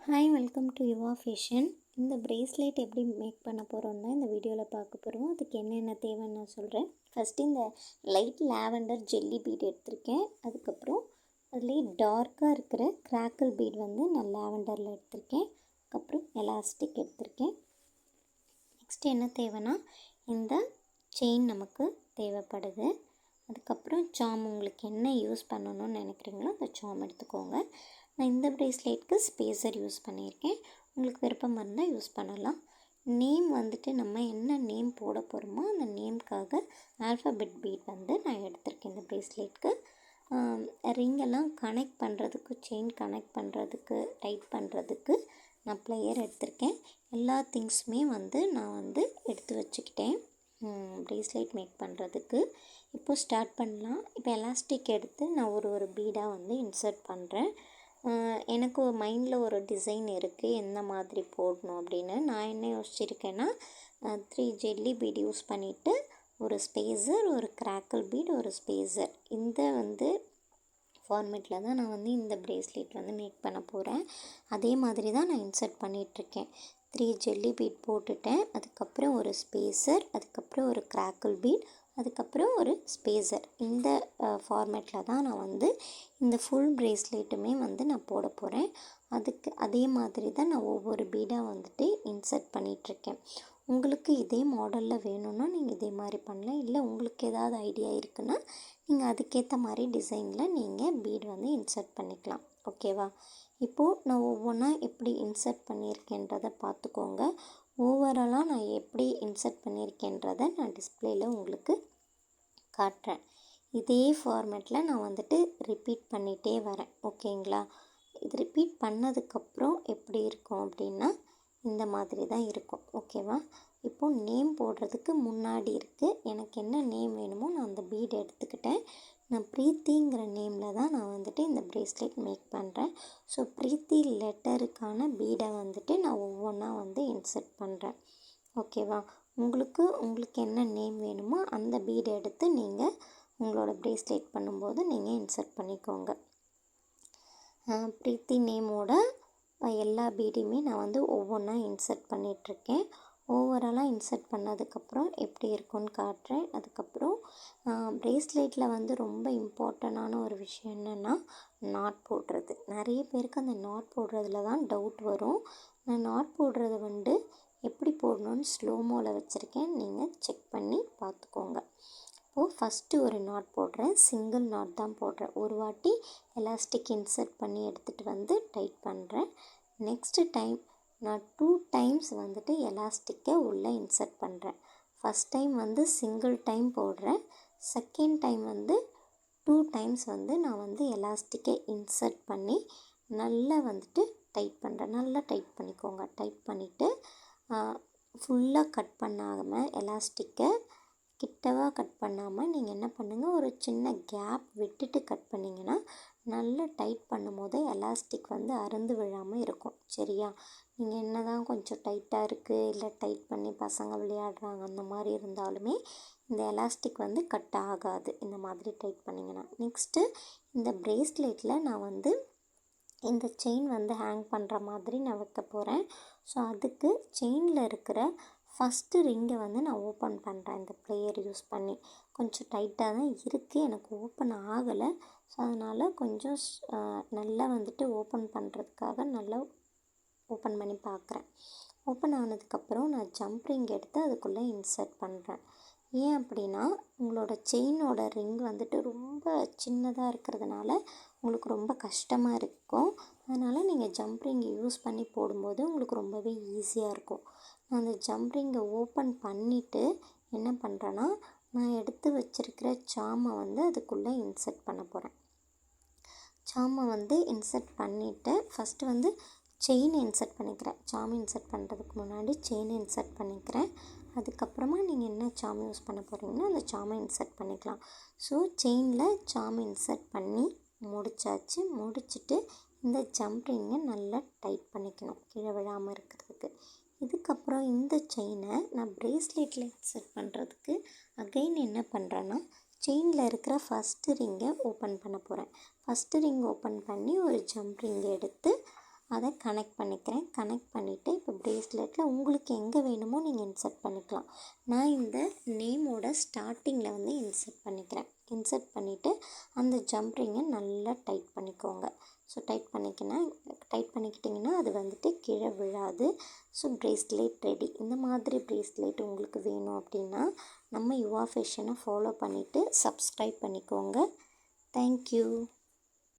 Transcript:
Hi, welcome to Yuva fashion. இந்த bracelet எப்படி make பண்ண போகிறோம்னா இந்த வீடியோவில் பார்க்க போகிறோம். அதுக்கு என்னென்ன தேவைன்னு நான் சொல்கிறேன். ஃபஸ்ட்டு இந்த லைட் லாவெண்டர் ஜெல்லி பீட் எடுத்திருக்கேன். அதுக்கப்புறம் அதுலேயே டார்க்காக இருக்கிற கிராக்கிள் பீட் வந்து நான் லாவெண்டரில் எடுத்திருக்கேன். அதுக்கப்புறம் எலாஸ்டிக் எடுத்திருக்கேன். நெக்ஸ்ட்டு என்ன தேவைன்னா இந்த செயின் நமக்கு தேவைப்படுது. அதுக்கப்புறம் சாம், உங்களுக்கு என்ன யூஸ் பண்ணணும்னு நினைக்கிறீங்களோ அந்த சாம் எடுத்துக்கோங்க. நான் இந்த ப்ரேஸ்லெட்க்கு ஸ்பேஸர் யூஸ் பண்ணியிருக்கேன். உங்களுக்கு விருப்பம் இருந்தால் யூஸ் பண்ணலாம். நேம் வந்துட்டு நம்ம என்ன நேம் போட போகிறோமோ அந்த நேம்க்காக ஆல்ஃபபெட் பீட் வந்து நான் எடுத்திருக்கேன் இந்த ப்ரேஸ்லெட்க்கு. ரிங்கெல்லாம் கனெக்ட் பண்ணுறதுக்கு, செயின் கனெக்ட் பண்ணுறதுக்கு, டைட் பண்ணுறதுக்கு நான் ப்ளேயர் எடுத்திருக்கேன். எல்லா திங்ஸுமே வந்து நான் வந்து எடுத்து வச்சுக்கிட்டேன் ப்ரேஸ்லெட் மேக் பண்ணுறதுக்கு. இப்போது ஸ்டார்ட் பண்ணலாம். இப்போ எலாஸ்டிக் எடுத்து நான் ஒரு பீடாக வந்து இன்சர்ட் பண்ணுறேன். எனக்கு மைண்டில் ஒரு டிசைன் இருக்குது எந்த மாதிரி போடணும் அப்படின்னு. நான் என்ன யோசிச்சுருக்கேன்னா 3 ஜெல்லி பீட் யூஸ் பண்ணிவிட்டு ஒரு ஸ்பேஸர், ஒரு கிராக்கிள் பீட், ஒரு ஸ்பேஸர், இந்த வந்து ஃபார்மேட்டில் தான் நான் வந்து இந்த ப்ரேஸ்லெட் வந்து மேக் பண்ண போகிறேன். அதே மாதிரி தான் நான் இன்சர்ட் பண்ணிகிட்ருக்கேன். 3 ஜெல்லி பீட் போட்டுட்டேன். அதுக்கப்புறம் ஒரு ஸ்பேஸர், அதுக்கப்புறம் ஒரு கிராக்கிள் பீட், அதுக்கப்புறம் ஒரு ஸ்பேஸர். இந்த ஃபார்மேட்டில் தான் நான் வந்து இந்த ஃபுல் ப்ரேஸ்லெட்டுமே வந்து நான் போட போகிறேன். அதுக்கு அதே மாதிரி தான் நான் ஒவ்வொரு பீடாக வந்துட்டு இன்சர்ட் பண்ணிகிட்ருக்கேன். உங்களுக்கு இதே மாடலில் வேணும்னா நீங்கள் இதே மாதிரி பண்ணலாம். இல்லை உங்களுக்கு ஏதாவது ஐடியா இருக்குன்னா நீங்கள் அதுக்கேற்ற மாதிரி டிசைனில் நீங்கள் பீட் வந்து இன்சர்ட் பண்ணிக்கலாம். ஓகேவா? இப்போது நான் ஒவ்வொன்றா எப்படி இன்சர்ட் பண்ணியிருக்கேன்றதை பார்த்துக்கோங்க. ஓவராலாக நான் எப்படி இன்சர்ட் பண்ணியிருக்கேன்றதை நான் டிஸ்பிளேயில் உங்களுக்கு காட்டுறேன். இதே ஃபார்மேட்டில் நான் வந்துட்டு ரிப்பீட் பண்ணிகிட்டே வரேன். ஓகேங்களா? இது ரிப்பீட் பண்ணதுக்கப்புறம் எப்படி இருக்கும் அப்படின்னா இந்த மாதிரி தான் இருக்கும். ஓகேவா? இப்போது நேம் போடுறதுக்கு முன்னாடி இருக்குது. எனக்கு என்ன நேம் வேணுமோ நான் அந்த பீட் எடுத்துக்கிட்டேன். நான் ப்ரீத்திங்கிற நேமில் தான் நான் வந்துட்டு இந்த ப்ரேஸ்லெட் மேக் பண்ணுறேன். ஸோ ப்ரீத்தி லெட்டருக்கான பீடை வந்துட்டு நான் ஒவ்வொன்றா வந்து இன்சர்ட் பண்ணுறேன். ஓகேவா? உங்களுக்கு என்ன நேம் வேணுமோ அந்த பீடை எடுத்து நீங்கள் உங்களோட ப்ரேஸ்லெட் பண்ணும்போது நீங்கள் இன்சர்ட் பண்ணிக்கோங்க. ப்ரீத்தி நேமோட எல்லா பீடையுமே நான் வந்து ஒவ்வொன்றா இன்சர்ட் பண்ணிகிட்ருக்கேன். ஓவராலாக இன்சர்ட் பண்ணதுக்கப்புறம் எப்படி இருக்குன்னு காட்டுறேன். அதுக்கப்புறம் ப்ரேஸ்லெட்டில் வந்து ரொம்ப இம்பார்ட்டண்டான ஒரு விஷயம் என்னென்னா நாட் போடுறது. நிறைய பேருக்கு அந்த நாட் போடுறதுல தான் டவுட் வரும். நான் நாட் போடுறது வந்து எப்படி போடணும்னு ஸ்லோமோவில் வச்சுருக்கேன். நீங்கள் செக் பண்ணி பார்த்துக்கோங்க. இப்போது ஃபஸ்ட்டு ஒரு நாட் போடுறேன். சிங்கிள் நாட் தான் போடுறேன். ஒரு வாட்டி எலாஸ்டிக் இன்சர்ட் பண்ணி எடுத்துகிட்டு வந்து டைட் பண்ணுறேன். நெக்ஸ்ட்டு டைம் நான் 2 டைம்ஸ் வந்துட்டு எலாஸ்டிக்கை உள்ளே இன்சர்ட் பண்ணுறேன். ஃபஸ்ட் டைம் வந்து சிங்கிள் டைம் போடுறேன். செகண்ட் டைம் வந்து 2 டைம்ஸ் வந்து நான் வந்து எலாஸ்டிக்கை இன்சர்ட் பண்ணி நல்லா வந்துட்டு டைட் பண்ணுறேன். நல்லா டைட் பண்ணிக்கோங்க. டைட் பண்ணிவிட்டு ஃபுல்லாக கட் பண்ணாமல் எலாஸ்டிக்கை கிட்டவாக கட் பண்ணாமல் நீங்கள் என்ன பண்ணுங்கள், ஒரு சின்ன கேப் விட்டுட்டு கட் பண்ணிங்கன்னா நல்லா டைட் பண்ணும்போது எலாஸ்டிக் வந்து அறுந்து விழாமல் இருக்கும். சரியா? நீங்கள் என்ன தான் கொஞ்சம் டைட்டாக இருக்குது, இல்லை டைட் பண்ணி பசங்க விளையாடுறாங்க அந்த மாதிரி இருந்தாலுமே இந்த எலாஸ்டிக் வந்து கட் ஆகாது இந்த மாதிரி டைட் பண்ணிங்கன்னா. நெக்ஸ்ட்டு இந்த ப்ரேஸ்லெட்டில் நான் வந்து இந்த செயின் வந்து ஹேங் பண்ணுற மாதிரி நான் வைக்க போகிறேன். ஸோ அதுக்கு செயினில் இருக்கிற ஃபஸ்ட்டு ரிங்கை வந்து நான் ஓப்பன் பண்ணுறேன் இந்த ப்ளேயர் யூஸ் பண்ணி. கொஞ்சம் டைட்டாக தான் இருக்குது, எனக்கு ஓப்பன் ஆகலை. ஸோ அதனால் கொஞ்சம் நல்லா வந்துட்டு ஓப்பன் பண்ணுறதுக்காக நல்லா ஓப்பன் பண்ணி பார்க்குறேன். ஓப்பன் ஆனதுக்கப்புறம் நான் ஜம்ப் ரிங் எடுத்து அதுக்குள்ளே இன்சர்ட் பண்ணுறேன். ஏன் அப்படின்னா உங்களோட செயினோட ரிங் வந்துட்டு ரொம்ப சின்னதாக இருக்கிறதுனால உங்களுக்கு ரொம்ப கஷ்டமாக இருக்கும். அதனால் நீங்கள் ஜம்ப் ரிங்கை யூஸ் பண்ணி போடும்போது உங்களுக்கு ரொம்பவே ஈஸியாக இருக்கும். நான் அந்த ஜம்ப் ரிங்கை ஓப்பன் பண்ணிவிட்டு என்ன பண்ணுறேன்னா நான் எடுத்து வச்சுருக்கிற சாமை வந்து அதுக்குள்ளே இன்சர்ட் பண்ண போகிறேன். சாமை வந்து இன்சர்ட் பண்ணிவிட்டு ஃபஸ்ட்டு வந்து செயினை இன்சர்ட் பண்ணிக்கிறேன். சாமை இன்சர்ட் பண்ணுறதுக்கு முன்னாடி செயினை இன்சர்ட் பண்ணிக்கிறேன். அதுக்கப்புறமா நீங்கள் என்ன சாமை யூஸ் பண்ண போகிறீங்கன்னா அந்த சாமை இன்சர்ட் பண்ணிக்கலாம். ஸோ செயினில் சாமை இன்சர்ட் பண்ணி முடிச்சாச்சு. முடிச்சுட்டு இந்த ஜம்ப் ரிங்கை நல்லா டைட் பண்ணிக்கணும் கீழே விழாமல் இருக்கிறதுக்கு. இதுக்கப்புறம் இந்த செயினை நான் ப்ரேஸ்லெட்டில் இன்சர்ட் பண்ணுறதுக்கு அகைன் என்ன பண்ணுறேன்னா செயினில் இருக்கிற ஃபஸ்ட்டு ரிங்கை ஓப்பன் பண்ண போகிறேன். ஃபஸ்ட்டு ரிங் ஓப்பன் பண்ணி ஒரு ஜம்ப் ரிங் எடுத்து அதை கனெக்ட் பண்ணிக்கிறேன். கனெக்ட் பண்ணிவிட்டு இப்போ ப்ரேஸ்லெட்டில் உங்களுக்கு எங்கே வேணுமோ நீங்கள் இன்சர்ட் பண்ணிக்கலாம். நான் இந்த நேமோட ஸ்டார்டிங்கில் வந்து இன்சர்ட் பண்ணிக்கிறேன். இன்சர்ட் பண்ணிவிட்டு அந்த ஜம்ப் ரிங்கை நல்லா டைட் பண்ணிக்கோங்க. ஸோ டைட் பண்ணிக்கிட்டிங்கன்னா அது வந்துட்டு கீழே விழாது. So bracelet ready. இந்த மாதிரி ப்ரேஸ்லெட் உங்களுக்கு வேணும் அப்படின்னா நம்ம யுவா ஃபேஷனை ஃபாலோ பண்ணிவிட்டு சப்ஸ்கிரைப் பண்ணிக்கோங்க. தேங்க்யூ.